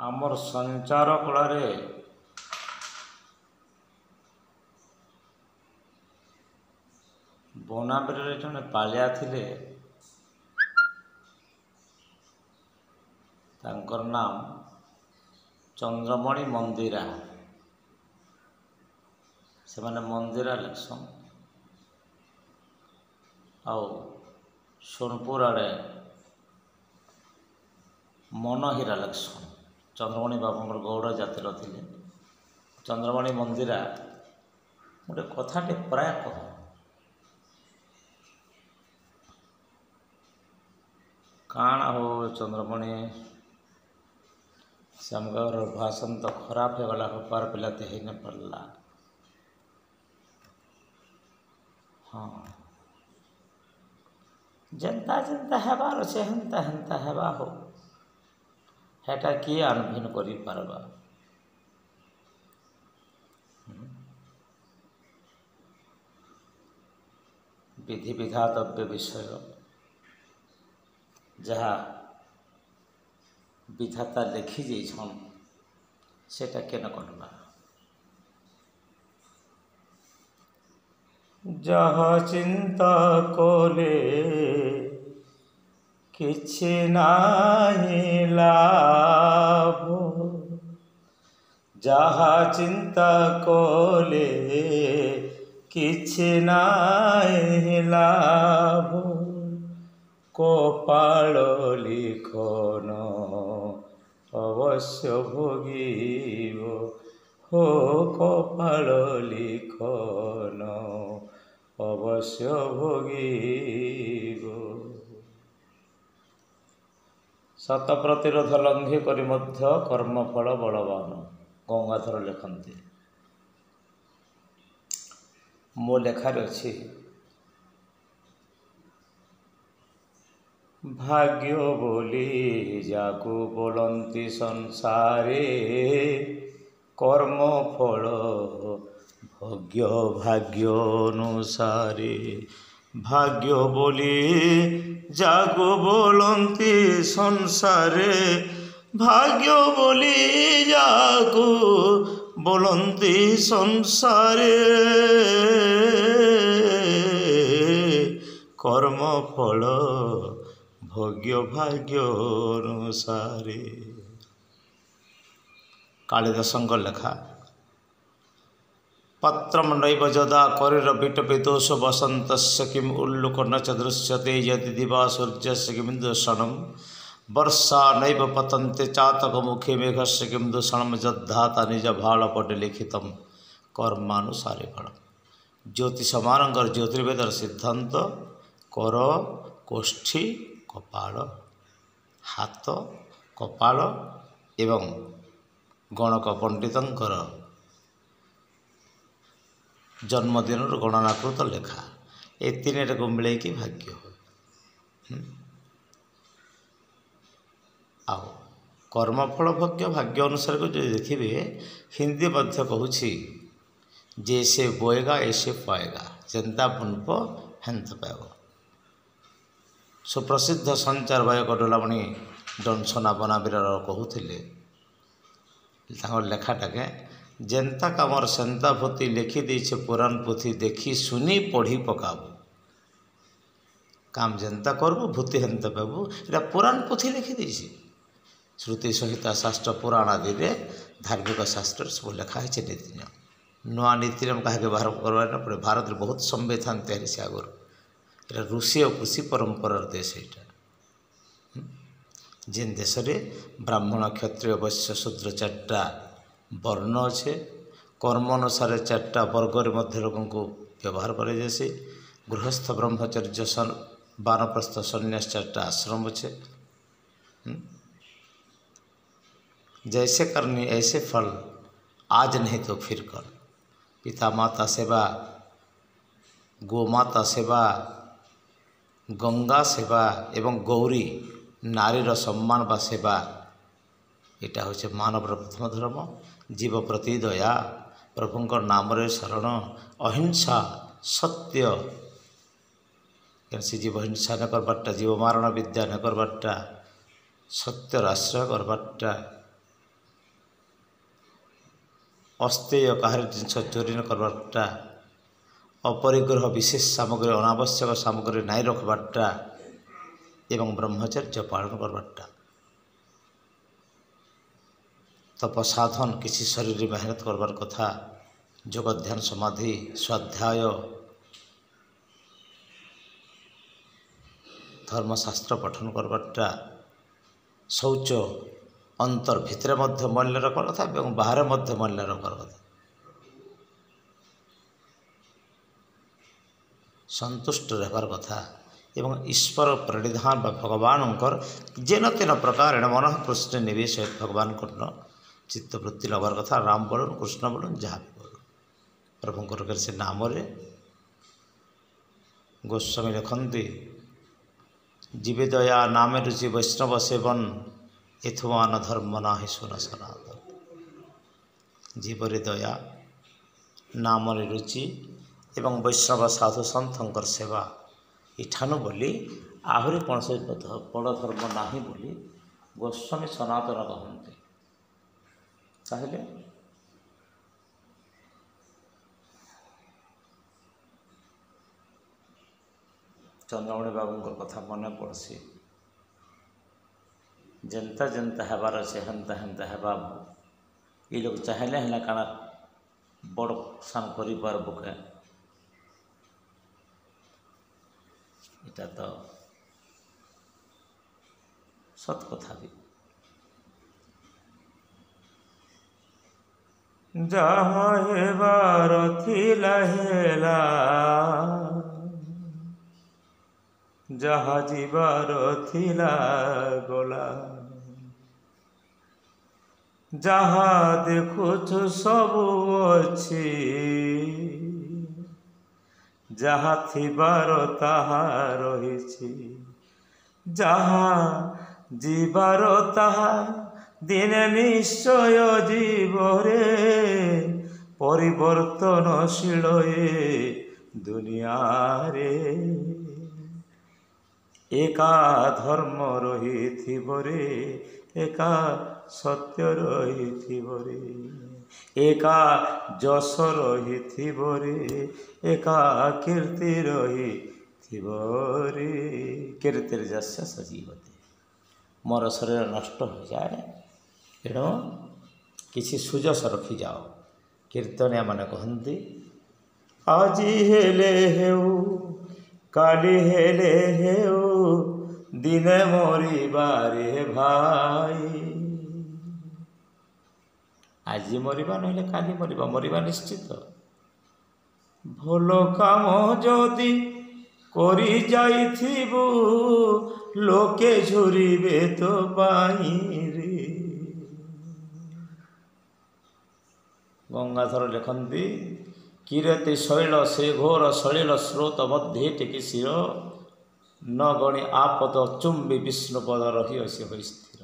आमर संचार कलारे बनाबेरे जड़े पालिया थिले तांकर नाम चंद्रमणि मंदिरा। से माने मंदिरा लिखसन आउ सोनपुर आड़े मनहीरा लिखसन। चंद्रमणि बाबूर गौड़ जातिर थिले। चंद्रमणि मंदिरा गोटे कथाटे प्राय कह काण हो चंद्रमणि से आमर भाषण तो खराब हो गला हपार पिलाते ही न पड़ला। हाँ जेनता जेनता हेबार अच्छे हेन्ता हेन्ता हेबा हो हेटा किए आनभिन करि पारबा। विधि विधातव्य विषय जहाँ विधाता लिखि जाइछन सेटा केन कटबा। जहाँ चिंता कोले किछि नाही लाभ, जहाँ चिंता कोले किछि नाही लाभ, कपाल लिखन अवश्य भोगिब हो, कपाल लिखन अवश्य भोगिब। सत प्रतिरोध लंघी करी मध्य कर्मफल बलवान गंगाधर लिखती। मो लेखार अच्छी भाग्य बोली जाकू बोलती संसारे, कर्म फल भोग्य भाग्य अनुसारे। भाग्य बोली जागो बोलती संसारे, भाग्य बोली जागो बोलती संसारे, कर्म फल भोग्य भाग्य अनुसारे। कालिदासंकर लेखा। पत्रम नैव जदा करिर विटपि दोष वसन्तस्य किम उल्लुकन च दृश्यते यदि दिवा सूर्यस्य किम दूषणं, वर्षा नैव पतन्ते चातक मुखे मेघस्य किम दूषणं, जद्धाता निज भालपटे लिखितं कर्मानुसारे फलम्। ज्योतिषमानंकर ज्योतिर्वेदर सिद्धांत कर कोष्ठी कपाल हाथ कपाल एवं गणक पंडितंकर जन्मदिन गणनाकृत लेखा ए तीन को मिले कि भाग्य हो। आओ कर्मफल भाग्य भाग्य अनुसार को जो देखिए हिंदी मध्य कहूँ जैसे बोएगा ऐसे पाएगा, जेन्ता बुनब हेन्ता पाइब। सुप्रसिद्ध संचार गायक डोलामणि जॉनसन बनाबीरार कहूले लेखाटाके जेन्ता कामर सेन्ता भूति लिखि देछे पुराण पुथी, देखी सुनी पढ़ी पकाबू। काम जेन्ता करबू भूति हेन्ता पाबू, एटा पुराण पुथी लिखि देछे। श्रुति संहिता शास्त्र पुराण आदि रे धार्मिक शास्त्र सब लिखा है नीति नियम। नुआ नीति नियम क्या बाहर करवा न पड़े। भारत में बहुत संविधान तैयारी से आगर ये ऋषि और कृषि परंपरार देश यहाँ। जिन देश में ब्राह्मण क्षत्रिय वैश्य शूद्र चार्टा वर्ण अच्छे, कर्म अनुसार चार्टा वर्गर मध्य लोगों को व्यवहार करे। जैसे गृहस्थ ब्रह्मचर्य वानप्रस्थ सन्यास चार्टा आश्रम अच्छे। जैसे करनी ऐसे फल, आज नहीं तो फिर कल। पिता माता सेवा, गो माता सेवा, गंगा सेवा एवं गौरी नारीर सम्मान बा सेवा, यहाँ हूँ मानवर प्रथम धर्म। जीव प्रति दया, प्रभुंकर नाम रे शरण, अहिंसा सत्य, से जीव हिंसा न करबाटा, जीव मारण विद्या न करबाटा, सत्यर आश्रय करबाटा, ଅସ୍ତେୟ କାହାର ଜିନିଷ ଚୋରି ନ କରବାରଟା, ଅପରିଗ୍ରହ ବିଶେଷ ସାମଗ୍ରୀ ଅନାବଶ୍ୟକ ସାମଗ୍ରୀ ନାଇଁ ରଖବାରଟା ଏବଂ ବ୍ରହ୍ମଚର୍ଯ୍ୟ ପାଳନ କରବାରଟା। ତପସାଧନ କିଛି ଶରୀରରେ ମେହନତ କରବାର କଥା, ଯୋଗ ଧ୍ୟାନ ସମାଧି ସ୍ୱାଧ୍ୟାୟ ଧର୍ମଶାସ୍ତ୍ର ପଠନ କରବାରଟା, ଶୌଚ ଅନ୍ତର ଭିତରେ ମଧ୍ୟ ମଳିନ ରଖବାର କଥା ଏବଂ ବାହାରେ ମଧ୍ୟ ମଳିନ ରଖବାର କଥା। ସନ୍ତୁଷ୍ଟ ରହିବାର କଥା ଏବଂ ଈଶ୍ୱର ପ୍रणिधान ବା ଭଗବାନଙ୍କର ଯେନ ତେନ ପ୍ରକାର ମନଃ କୃଷ୍ଣ ନିବେଶ ଭଗବାନଙ୍କର ଚିତ୍ତବୃତ୍ତି ନେବାର କଥା। ରାମ ବୋଲୁନ କୃଷ୍ଣ ବୋଲୁନ ଯାହା ବି ବୋଲୁନ ପ୍ରଭୁଙ୍କର ସେ ନାମରେ। ଗୋସ୍ୱାମୀ ଲେଖନ୍ତି, ଜୀବେ ଦୟା ନାମେ ରୁଚି ବୈଷ୍ଣବ ସେବନ ଏଥୁମାନ ଧର୍ମ ନାହିଁ ସୁନ ସନାତନ। ଜୀବରେ ଦୟା ନାମରେ ରୁଚି ଏବଂ ବୈଷ୍ଣବ ସାଧୁ ସନ୍ଥଙ୍କର ସେବା ଏଠାନୁ ବୋଲି ଆହୁରି କୌଣସି ବଡ଼ ଧର୍ମ ନାହିଁ ବୋଲି ଗୋସ୍ୱାମୀ ସନାତନ କହନ୍ତି। ତାହେଲେ ଚନ୍ଦ୍ରମଣି ବାବୁଙ୍କର କଥା ମନେ ପଡ଼ସି, ଯେନ୍ତା ଯେନ୍ତା ହେବାର ଅଛେ ହେନ୍ତା ହେନ୍ତା ହେବା। ଇ ଲୋକ ଚାହିଁଲେ ହେଲା କାଣା ବଡ଼ ସାନ କରିପାରବୁ କେ? ଏଇଟା ତ ସତ କଥା ବି। ଯାହା ହେବାର ଥିଲା ହେଲା, ଯାହା ଯିବାର ଥିଲା ଗଲା। ଯାହା ଦେଖୁଛୁ ସବୁ ଅଛି, ଯାହା ଥିବାର ତାହା ରହିଛି। ଯାହା ଯିବାର ତାହା ଦିନେ ନିଶ୍ଚୟ ଜୀବରେ, ପରିବର୍ତ୍ତନଶୀଳ ଏ ଦୁନିଆରେ। ଏକା ଧର୍ମ ରହିଥିବ ରେ, ଏକା ସତ୍ୟ ରହିଥିବ ରେ, ଏକା ଯଶ ରହିଥିବ ରେ, ଏକା କୀର୍ତ୍ତି ରହିଥିବ ରେ। କୀର୍ତ୍ତିରେ ଯଶ ସଜୀବତେ। ମୋର ଶରୀର ନଷ୍ଟ ହୋଇଯାଏ, ତେଣୁ କିଛି ସୁଯଶ ରଖିଯାଅ। କୀର୍ତ୍ତନିଆ ମାନେ କହନ୍ତି, ଆଜି ହେଲେ ହେଉ କାଲି ହେଲେ ହେଉ, ଦିନେ ମରିବାରେ ଭାଇ। ଆଜି ମରିବା ନହେଲେ କାଲି ମରିବା, ମରିବା ନିଶ୍ଚିତ। ଭଲ କାମ ଯଦି କରି ଯାଇଥିବୁ, ଲୋକେ ଝୁରିବେ ତୋ ବାଇରେ। ଗଙ୍ଗାଧର ଲେଖନ୍ତି, କିରତି ଶୈଳ ସେ ଘୋର ସଳିଳ ସ୍ରୋତ ମଧ୍ୟ ଟେକି ଶିର, ନ ଗଣି ଆପଦ ଚୁମ୍ବି ବିଷ୍ଣୁପଦ ରହିଅସି ହୋଇ ସ୍ଥିର।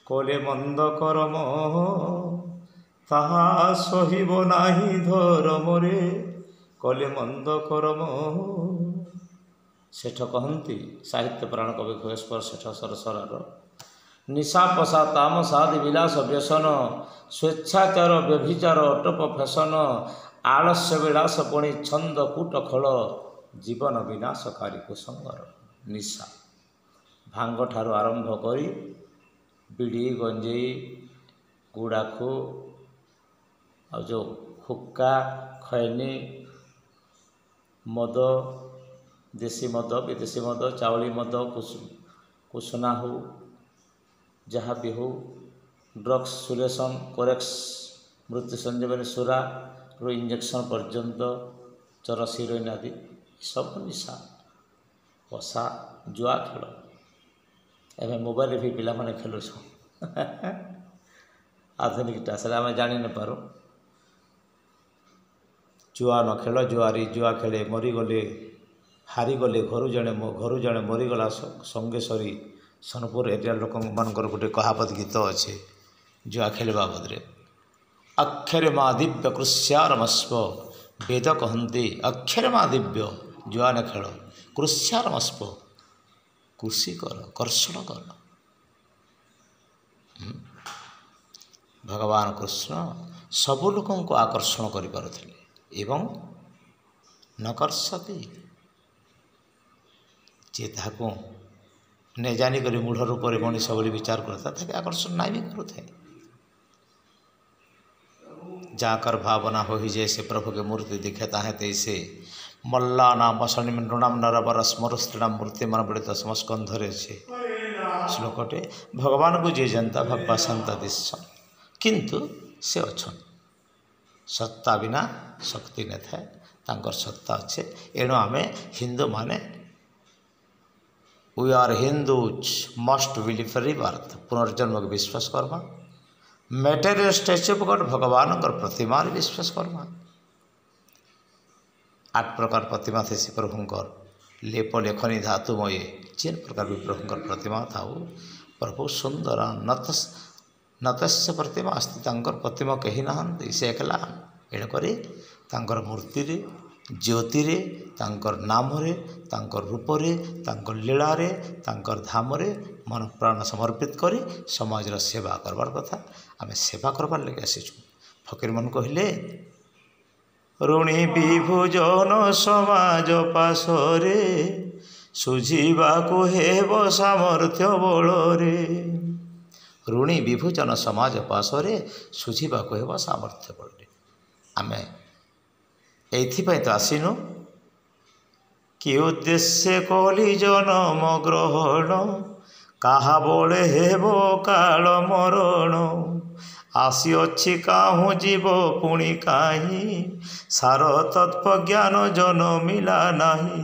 କଲେ ମନ୍ଦ କରମ ତାହା ସହିବ ନାହିଁ ଧରମରେ, କଲେ ମନ୍ଦ କରମ। ସେଠ କହନ୍ତି, ସାହିତ୍ୟ ପ୍ରାଣ କବି ଘୋଷେଶ୍ୱର ସେଠ ସରସରାର, ନିଶା ପଶା ତାମସାଦି ବିଳାସ ବ୍ୟସନ, ସ୍ୱେଚ୍ଛାଚାର ବ୍ୟଭିଚାର ଅଟପ ଫେସନ, ଆଳସ୍ୟ ବିଳାସ ପୁଣି ଛନ୍ଦ କୂଟ ଖୋଳ, ଜୀବନ ବିନାଶକାରୀ କୁସଙ୍ଗର ନିଶା। ଭାଙ୍ଗଠାରୁ ଆରମ୍ଭ କରି ବିଡ଼ି ଗଞ୍ଜେଇ ଗୁଡ଼ାଖୁ ଆଉ ଯେଉଁ ହୁକ୍କା ଖୈନି ମଦ, ଦେଶୀ ମଦ ବିଦେଶୀ ମଦ, ଚାଉଳି ମଦ, କୁସୁନା ହଉ ଯାହା ବି ହଉ, ଡ୍ରଗ୍ସ ସୁଲେସନ୍ କୋରେକ୍ସ ମୃତ୍ୟୁ ସଞ୍ଜୀବନୀ ସୁରାରୁ ଇଞ୍ଜେକ୍ସନ୍ ପର୍ଯ୍ୟନ୍ତ, ଚରସ ହିରୋଇନ୍ ଆଦି ସବୁ ନିଶା। ପଶା ଜୁଆ ଖେଳ, ଏବେ ମୋବାଇଲରେ ବି ପିଲାମାନେ ଖେଲୁଛନ୍ ଆଧୁନିକଟା, ସେଟା ଆମେ ଜାଣି ନ ପାରୁ। ଜୁଆ ନ ଖେଳ, ଜୁଆ ଖେଳେ ମରିଗଲେ ହାରିଗଲେ, ଘରୁ ଜଣେ ମରିଗଲା ସଙ୍ଗେ ସରି। ସୋନପୁର ଏରିଆ ଲୋକମାନଙ୍କର ଗୋଟେ କହାବତ ଗୀତ ଅଛି ଜୁଆ ଖେଳିବା ବାବଦରେ। ଅକ୍ଷରେ ମା ଦିବ୍ୟ କୃଷ୍ୟାରମସ୍ପ, ବେଦ କହନ୍ତି ଅକ୍ଷରେ ମା ଦିବ୍ୟ, ଜୁଆ ନ ଖେଳ କୃଷ୍ୟାରମସ୍ପ। କୁସି କର, କର୍ଷଣ କର। ଭଗବାନ କୃଷ୍ଣ ସବୁ ଲୋକଙ୍କୁ ଆକର୍ଷଣ କରିପାରୁଥିଲେ ଏବଂ ନକର୍ଷତି, ଯିଏ ତାହାକୁ ନେ ଜାଣିକରି ମୂଢ଼ ରୂପରେ ମଣିଷ ବୋଲି ବିଚାର କରୁଥାଏ ତାকে ଆକର୍ଷଣ ନାଇଁ ବି କରୁଥାଏ। ଯାकर भावना हो ही जैसे प्रभु के मूर्ति दिखे ताहे तैसे मल्ला नाम वसणी नृणाम नरबर स्मरुस्त्रीणाम मूर्ति मन बड़ित समस्कंधरे छे श्लोकटे भगवान को जे जनता भगवा संता दिशन किंतु से अच्छन सत्ता बिना शक्ति न थाए तांकर सत्ता अच्छे। एणु आमे हिंदू माने we are Hindus must believe rebirth पुनर्जन्म को विश्वास karma material statue of God भगवान प्रतिमा विश्वास करमा। 8 प्रकार प्रतिमा थे से प्रभुंकर लेप लेखनी धातुमये जेन प्रकार भी प्रभुंकर प्रतिमा था प्रभु सुंदर नतस्य प्रतिमा अस्ति तांकर प्रतिमा कही नहांती से एकला एण करी तांकर मूर्ति रे ज्योति रे तांकर नाम रे तांकर रूप रे तांकर लीला रे तांकर धाम रे मन प्राण समर्पित करी समाज रा सेवा करबार कथा आमे सेवा करबार लगे आसीछु। फकीर मन कहले ऋणी विभुजन समाज पाशरे सुझीबाकु हेब सामर्थ्य बलरे ऋणी विभुजन समाज पाशरे सुझीबाकु हेब सामर्थ्य बलरे आमे एइथिपाई तो आसीनु कि उद्देश्य कली जनम ग्रहण काहा बले हेब काल मरण आसी अच्छी काहू जीव पुणी काहीं सार तत्वज्ञान जन मिला नाही।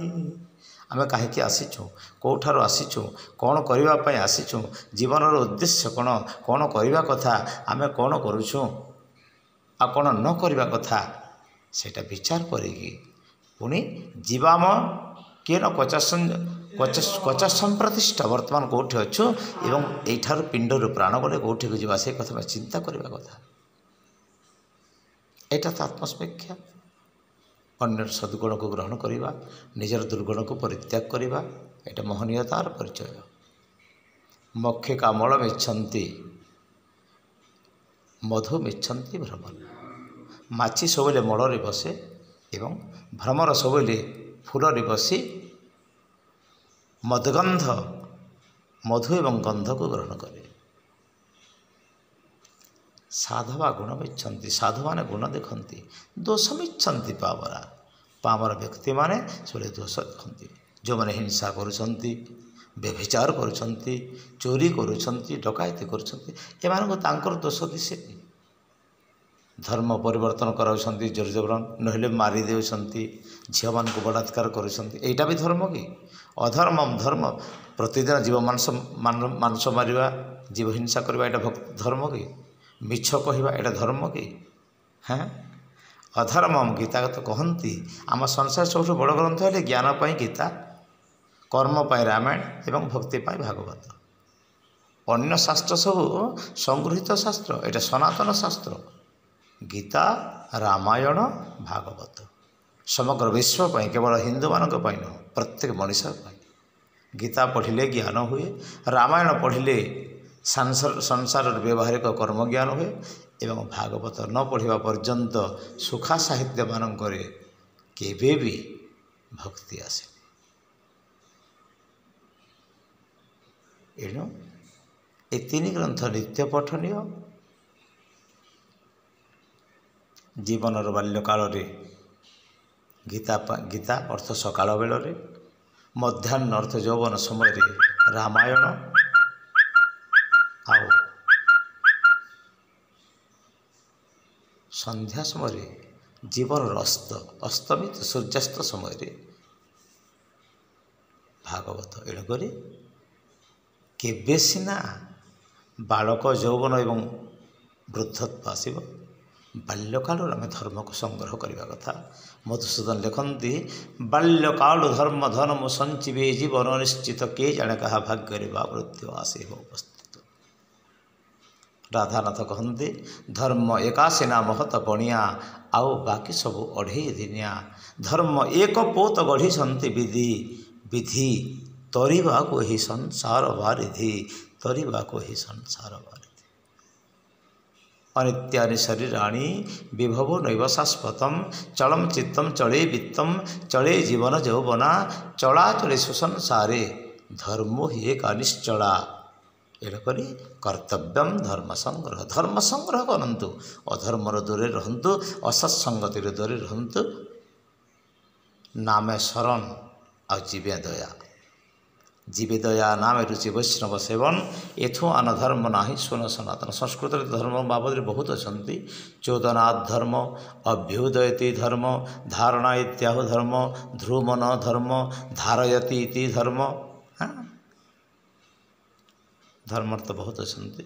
आमे काहीकि आसीचु कोठार आसीचु कौन करबा पई आसीचु जीवनर उद्देश्य कौन कौन करबा कथा आमे कौन करूछु आ कौन न करबा कथा सेटा विचार करिकी पुणी जीवाम केन कचा संप्रतिष्ठा वर्तमान कौटी अच्छु एवं एठार पिंडर प्राण गले कौटी को जीवा से कथा में चिंता करबा कथा एटा तो आत्मसमीक्षा अन्य सद्गुण को ग्रहण करवा निजर दुर्गुण को परित्याग करवा एटा मोहनीयतार परिचय। मक्षे कामल मिच्छन्ति मधु मिच्छन्ति भ्रमर माछी सबले मड़े बसे एवं भ्रमर सबले फूल बसी मदगंध मधु एवं गंध को ग्रहण करे। साधवा गुण मिच्छन्ति साधु माने गुण देखती दोष मिच्छन्ति पामरा पामर व्यक्ति माने सब दोष देखती जो मैंने हिंसा करुछन्ति व्यभिचार करुछन्ति चोरी करुछन्ति डकायती करुछन्ति एमानको तांकर दोष दिसे धर्म परिवर्तन कराउछन्ति जोर जबरन नहले मारी देउछन्ति झिया मान को बलात्कार करुछन्ति एटा भी धर्म कि अधर्मम धर्म प्रतिदिन जीव मांस मारिबा जीव हिंसा करबा एटा धर्म कि मिछ कहवा एटा धर्म कि हाँ अधर्मम गीता तो कहती आम संसार सब बड़ ग्रंथ है ज्ञान पाई गीता कर्म पाई रामायण एवं भक्ति पाई भागवत अन्य शास्त्र सब संगृहित शास्त्र एटा सनातन शास्त्र गीता रामायण भागवत समग्र विश्व पाई केवल हिंदू मानक पाई न प्रत्येक मनुष्य पाई गीता पढ़िले ज्ञान हुए रामायण पढ़िले संसार व्यवहारिक कर्म ज्ञान हुए एवं भागवत न पढ़ा पर्यंत सुखा साहित्य मानकर केबे भी भक्ति आसे। एणु ए 3 ग्रंथ नित्य पठनीय जीवनर बाल्यकाल गीता अर्थ सकाल बेल मध्याह्न अर्थ यौवन समय रामायण आओ संध्या समय जीवन अस्तमित सूर्यास्त समय भागवत एणुक केबे सिना बालक यौवन एवं वृद्धत्व आसब बाल्यकाल आम धर्म को संग्रह करने कथा। मधुसूदन लिखती बाल्यकाल धर्म धर्म संजीवे जीवन निश्चित के जाने क्या भाग्य मृत्यु आसे उपस्थित। राधानाथ कहते धर्म एकासीना महत बणिया आउ बाकी सब 2.5 दिनिया धर्म एक पोत गढ़ी विधि विधि ତରିବାକୁ ଏହି ସଂସାର ବାରିଧି, ତରିବାକୁ ଏହି ସଂସାର ବାରିଧି। ଅନିତ୍ୟାନି ଶରୀରାଣି ବିଭବ ନୈବ ଶାଶ୍ୱତମ୍, ଚଳମ୍ ଚିତ୍ତମ୍ ଚଳେ ବିତ୍ତମ୍, ଚଳେ ଜୀବନ ଯୌବନା, ଚଳାଚଳେ ସୁସଂସାରେ ଧର୍ମୋ ହି ଏକା ନିଶ୍ଚଳା। ଏଣୁକରି କର୍ତ୍ତବ୍ୟମ୍ ଧର୍ମ ସଂଗ୍ରହ, ଧର୍ମ ସଂଗ୍ରହ କରନ୍ତୁ, ଅଧର୍ମର ଦୂରରେ ରୁହନ୍ତୁ, ଅସତ୍ସଙ୍ଗତିର ଦୂରରେ ରୁହନ୍ତୁ। ନାମେ ଶରଣ ଆଉ ଜୀବେ ଦୟା, ଜୀବେ ଦୟା ନାମେ ରୁଚି ବୈଷ୍ଣବ ସେବନ, ଏଥୁ ଆନ ଧର୍ମ ନାହିଁ ଶୁଣ ସନାତନ। ସଂସ୍କୃତରେ ଧର୍ମ ବାବଦରେ ବହୁତ ଅଛନ୍ତି। ଚୋଦନାଥ ଧର୍ମ, ଅଭ୍ୟୁଦୟତି ଧର୍ମ, ଧାରଣା ଇତ୍ୟାହୁ ଧର୍ମ, ଧ୍ରୁମନ ଧର୍ମ, ଧାରୟତି ଇତି ଧର୍ମ। ଧର୍ମର ତ ବହୁତ ଅଛନ୍ତି।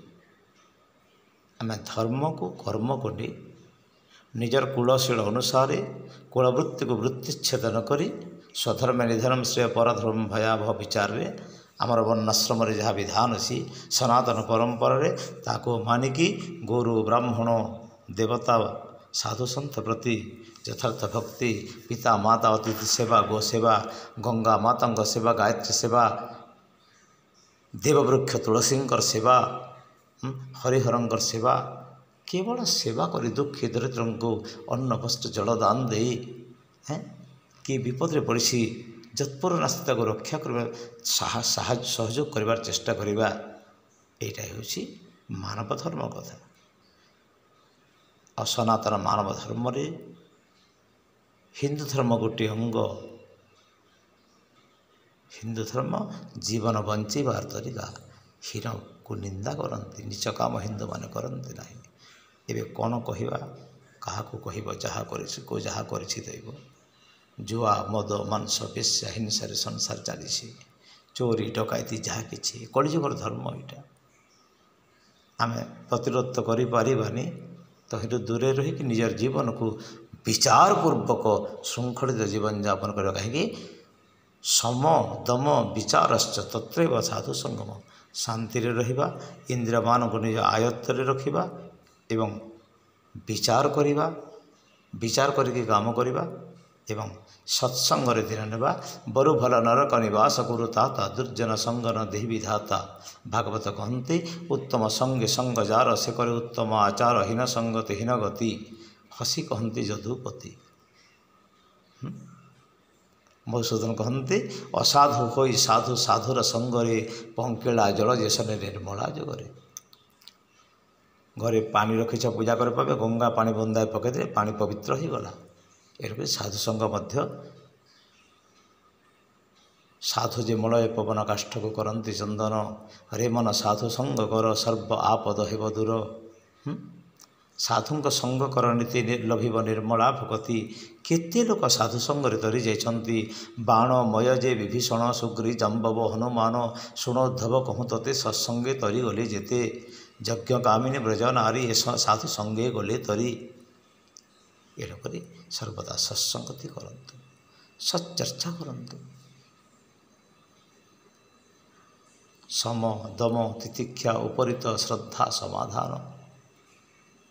ଆମେ ଧର୍ମକୁ କର୍ମ କରି ନିଜର କୁଳଶୀଳ ଅନୁସାରେ କୁଳବୃତ୍ତିକୁ ବୃତ୍ତିଚ୍ଛେଦନ କରି ସ୍ୱଧର୍ମେ ନିଧର୍ମ ଶ୍ରେୟ ପରଧର୍ମ ଭୟାବହ ବିଚାରରେ ଆମର ବର୍ଣ୍ଣାଶ୍ରମରେ ଯାହା ବିଧାନ ଅଛି ସନାତନ ପରମ୍ପରାରେ ତାକୁ ମାନିକି ଗୁରୁ ବ୍ରାହ୍ମଣ ଦେବତା ସାଧୁସନ୍ଥ ପ୍ରତି ଯଥାର୍ଥ ଭକ୍ତି, ପିତା ମାତା ଅତିଥି ସେବା, ଗୋ ସେବା, ଗଙ୍ଗା ମାତାଙ୍କ ସେବା, ଗାୟତ୍ରୀ ସେବା, ଦେବବୃକ୍ଷ ତୁଳସୀଙ୍କର ସେବା, ହରିହରଙ୍କର ସେବା, କେବଳ ସେବା କରି ଦୁଃଖୀ ଦରିଦ୍ରଙ୍କୁ ଅନ୍ନ ବସ୍ତ୍ର ଜଳ ଦାନ ଦେଇ କି ବିପଦରେ ପଡ଼ିଛି ଯତ୍ପର ନାସ୍ତି ତାକୁ ରକ୍ଷା କରିବା, ସହଯୋଗ କରିବାର ଚେଷ୍ଟା କରିବା, ଏଇଟା ହେଉଛି ମାନବ ଧର୍ମ କଥା। ଆଉ ସନାତନ ମାନବ ଧର୍ମରେ ହିନ୍ଦୁ ଧର୍ମ ଗୋଟିଏ ଅଙ୍ଗ। ହିନ୍ଦୁ ଧର୍ମ ଜୀବନ ବଞ୍ଚିବାର ତରିକା। ହୀନକୁ ନିନ୍ଦା କରନ୍ତି, ନିଜ କାମ ହିନ୍ଦୁମାନେ କରନ୍ତି ନାହିଁ। ଏବେ କ'ଣ କହିବା, କାହାକୁ କହିବ? ଯାହା କରିଛି ଯାହା କରିଛି ଦୈବ। ଜୁଆ ମଦ ମାଂସ ବେଶ୍ୟା ହିଂସାରେ ସଂସାର ଚାଲିଛି, ଚୋରି ଡକାୟତି ଯାହା କିଛି କଳିଯୁଗର ଧର୍ମ ଏଇଟା। ଆମେ ପ୍ରତିରୋଧ କରିପାରିବାନି, ତ ହେଠୁ ଦୂରରେ ରହିକି ନିଜର ଜୀବନକୁ ବିଚାରପୂର୍ବକ ଶୃଙ୍ଖଳିତ ଜୀବନଯାପନ କରିବା। କାହିଁକି? ସମ ଦମ ବିଚାରଶ୍ଚ ତତ୍ରୈବ ସାଧୁ ସଙ୍ଗମ। ଶାନ୍ତିରେ ରହିବା, ଇନ୍ଦ୍ରିୟମାନଙ୍କୁ ନିଜ ଆୟତ୍ତରେ ରଖିବା ଏବଂ ବିଚାର କରିବା, ବିଚାର କରିକି କାମ କରିବା ଏବଂ ସତ୍ସଙ୍ଗରେ ଧ୍ୟାନ ନେବା। ବରୁ ଭଲ ନରକ ନିବାସ ଗୁରୁ ତାତା, ଦୁର୍ଜନ ସଙ୍ଗ ନ ଦେହି ବିଧାତା। ଭାଗବତ କହନ୍ତି ଉତ୍ତମ ସଙ୍ଗେ ସଙ୍ଗ ଯାର, ସେ କରେ ଉତ୍ତମ ଆଚାର, ହୀନ ସଙ୍ଗତି ହୀନ ଗତି। ହସି କହନ୍ତି ଯଦୁପତି। ମଧୁସୂଦନ କହନ୍ତି ଅସାଧୁ ହୋଇ ସାଧୁ, ସାଧୁର ସଙ୍ଗରେ ପଙ୍କିଳା ଜଳ ଯେସନେ ନିର୍ମଳା ଯୋଗରେ। ଘରେ ପାଣି ରଖିଛ ପୂଜା କରି ପାବେ, ଗଙ୍ଗା ପାଣି ବନ୍ଦାଏ ପକାଇଦେଲେ ପାଣି ପବିତ୍ର ହୋଇଗଲା। ଏରୂପେ ସାଧୁସଙ୍ଗ ମଧ୍ୟ। ସାଧୁ ଯେ ମଳୟ ପବନ କାଷ୍ଠକୁ କରନ୍ତି ଚନ୍ଦନ, ରେ ମନ ସାଧୁ ସଙ୍ଗ କର ସର୍ବ ଆପଦ ହେବ ଦୂର। ସାଧୁଙ୍କ ସଙ୍ଗ କର ନୀତି ଲଭିବ ନିର୍ମଳା ଭଗତି। କେତେ ଲୋକ ସାଧୁ ସଙ୍ଗରେ ତରି ଯାଇଛନ୍ତି। ବାଣମୟ ଯେ ବିଭୀଷଣ, ସୁଗ୍ରୀ ଜାମ୍ବବ ହନୁମାନ, ଶୁଣୋଦ୍ଧବ କହୁଁ ତତେ ସତ୍ସଙ୍ଗେ ତରି ଗଲେ ଯେତେ। ଯଜ୍ଞ କାମିନୀ ବ୍ରଜ ନାରୀ, ଏ ସାଧୁ ସଙ୍ଗେ ଗଲେ ତରି। ଏଣୁକରି ସର୍ବଦା ସତ୍ସଙ୍ଗତି କରନ୍ତୁ, ସଚ୍ଚର୍ଚ୍ଚା କରନ୍ତୁ। ସମ ଦମ ତିତିକ୍ଷା ଉପରିତ ଶ୍ରଦ୍ଧା ସମାଧାନ,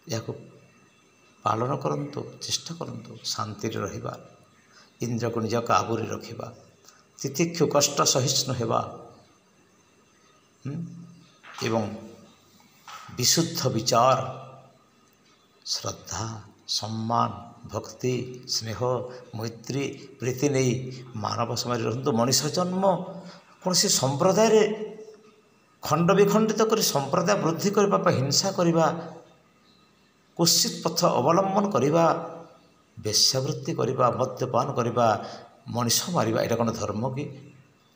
ଏହାକୁ ପାଳନ କରନ୍ତୁ, ଚେଷ୍ଟା କରନ୍ତୁ। ଶାନ୍ତିରେ ରହିବା, ଇନ୍ଦ୍ରକୁ ନିଜ କାବୁରେ ରଖିବା, ତିତିକ୍ଷୁ କଷ୍ଟ ସହିଷ୍ଣୁ ହେବା ଏବଂ ବିଶୁଦ୍ଧ ବିଚାର, ଶ୍ରଦ୍ଧା, ସମ୍ମାନ, ଭକ୍ତି, ସ୍ନେହ, ମୈତ୍ରୀ, ପ୍ରୀତି ନେଇ ମାନବ ସମାଜରେ ରହନ୍ତୁ। ମଣିଷ ଜନ୍ମ କୌଣସି ସମ୍ପ୍ରଦାୟରେ ଖଣ୍ଡ ବିଖଣ୍ଡିତ କରି ସମ୍ପ୍ରଦାୟ ବୃଦ୍ଧି କରିବା ପାଇଁ ହିଂସା କରିବା, କୁତ୍ସିତ ପଥ ଅବଲମ୍ବନ କରିବା, ବେଶ୍ୟାବୃତ୍ତି କରିବା, ମଦ୍ୟପାନ କରିବା, ମଣିଷ ମାରିବା, ଏଇଟା କ'ଣ ଧର୍ମ କି?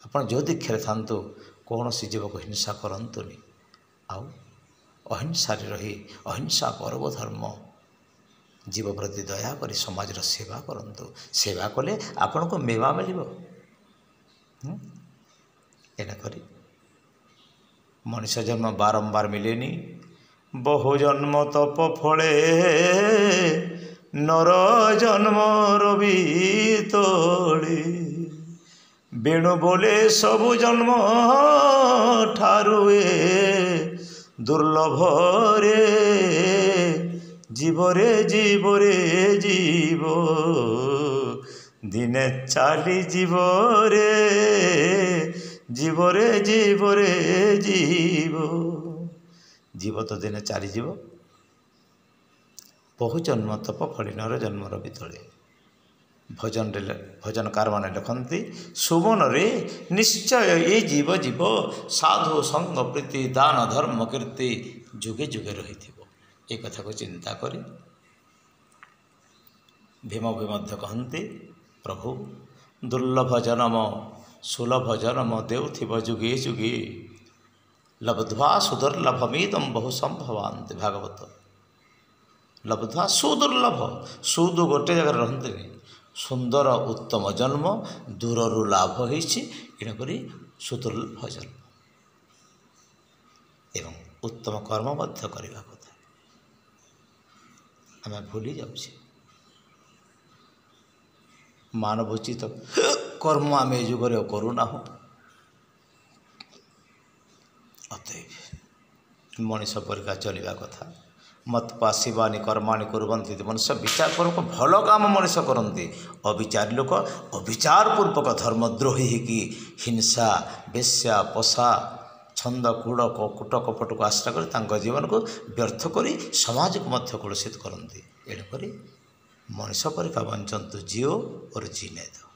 ଆପଣ ଯେଉଁ ଦୀକ୍ଷାରେ ଥାନ୍ତୁ କୌଣସି ଜୀବକୁ ହିଂସା କରନ୍ତୁନି। ଆଉ ଅହିଂସାରେ ରହି, ଅହିଂସା ପରମ ଧର୍ମ, ଜୀବ ପ୍ରତି ଦୟାକରି ସମାଜର ସେବା କରନ୍ତୁ। ସେବା କଲେ ଆପଣଙ୍କୁ ମେବା ମିଳିବ। ଏଣୁକରି ମଣିଷ ଜନ୍ମ ବାରମ୍ବାର ମିଳେନି। ବହୁ ଜନ୍ମ ତପ ଫଳେ, ନର ଜନ୍ମର ବିତଳେ। ବେଣୁ ବୋଲେ ସବୁ ଜନ୍ମ ଠାରୁ ଏ ଦୁର୍ଲଭରେ। ଜୀବରେ ଜୀବରେ ଜୀବ, ଦିନେ ଚାଲିଯିବରେ जीवरे जीवरे जीव जीव तो दिने चालीजीव बहु जन्म तप फड़ी नर जन्मर बितले भजनकार मान लिखती सुमन रे निश्चय ये जीव जीव साधु संग प्रीति दान धर्म कीर्ति जुगे जुगे रही ये कथा को चिंता करी भीम भी मध्य कहती प्रभु दुर्लभ जन्म सुलभ जन्म देउथिव जुगे जुगे लब्ध्वा सुदुर्लभमीदम बहु संभवान्ति भागवत लब्ध्वा सुदुर्लभ सुदु गोटे जगह रहते सुंदर उत्तम जन्म दूररू लाभ होकर सुदुर्लभ जन्म एवं उत्तम कर्म मध्य करने कथा आम भूली जाऊे मानवोचित कर्म आम युगे करूना अतएव मनीष परिका चलवा कथा मत पाशिवानी कर्माणी कुर्वन्ति मनुष्य विचार पूर्वक भल काम मनुष्य करती अविचारी लोक अविचार पूर्वक धर्मद्रोही कि हिंसा बेश्या पशा छंद कूड़ कुट कपट को आश्रय कर जीवन को व्यर्थ कर समाज को मध्य कलुषित करती एणुक मनुष्य परिका बंचतु जियो और जीने दो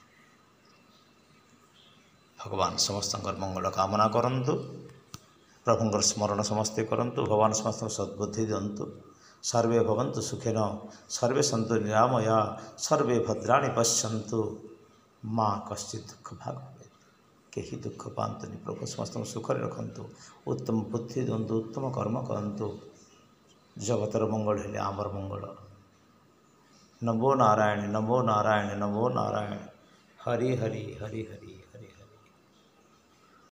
भगवान समस्त मंगल कामना करंतु प्रभुंर स्मरण समस्ते करंतु भगवान समस्त सद्बुद्धि दिंतु सर्वे भवन्तु सुखिन सर्वे सन्तु निरामया सर्वे भद्राणि पश्यन्तु माँ कश्चित् दुख भाग कहीं दुख पातुनि प्रभु समस्त सुखरे रखंतु उत्तम बुद्धि दिंतु उत्तम कर्म करंतु जगतर मंगल हेले आमर मंगल नमो नारायण नमो नारायण नमो नारायण हरि हरि हरि हरि।